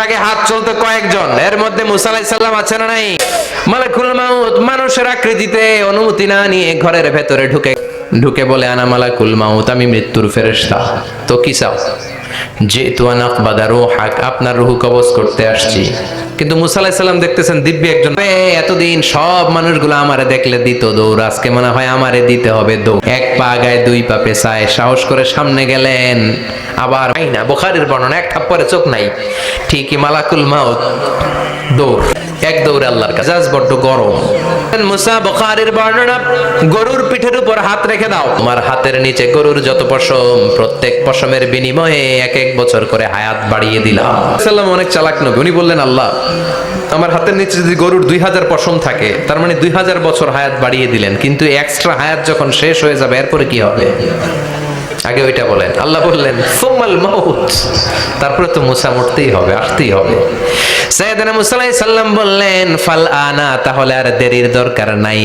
আগে হাত চলতো কয়েকজন, এর মধ্যে মুসা আলাইহিস সালাম আছে না নাই? মালাকুল মাউত মানুষের আকৃতিতে অনুমতি না নিয়ে ঘরের ভেতরে ঢুকে বলে, আনা মালাকুল মাউত, আমি মৃত্যুর ফেরেশতা। তো কি চাও? জিতু আন আকবাদা রূহাক, আপনার রূহ কবজ করতে আসছি। কিন্তু মুসা আলাইহিস সালাম দেখতেছেন দিব্যি একজন, এতদিন সব মানুষগুলো আমারে দেখলে দিত দৌড়, আজকে মনে হয় আমারে দিতে হবে দৌড়। এক পা আগায় দুই পা পেছায় সাহস করে সামনে গেলেন। আবার না, বুখারীর বর্ণনা, এক থাপ্পড়ে চোখ নাই, ঠিকই মালাকুল মাউত দৌড়, এক দৌড়ে আল্লাহর কাছে। জাজ বড্ড গরম। মুসা, বুখারীর বর্ণনা, গরুর পিঠের উপর হাত রেখে দাও, আমার হাতের নিচে গরুর যত পশম, প্রত্যেক পশমের বিনিময়ে এক এক বছর করে হায়াত বাড়িয়ে দিলাম। সাল্লাম অনেক চালাক নবী, উনি বললেন, আল্লাহ আমার হাতের নিচে যদি গরুর 2000 পশম থাকে, তার মানে 2000 বছর হায়াত বাড়িয়ে দিলেন, কিন্তু এক্সট্রা হায়াত যখন শেষ হয়ে যাবে এরপরে কি হবে? আগে ওইটা বলেন। আল্লাহ বললেন সুম্মাল মাউত, তারপরে তো মুসা মরতেই হবে, আসতেই হবে। সাইয়েদনা মুসা আলাইহিস সালাম বললেন ফাল আনা, তাহলে আর দেরির দরকার নাই।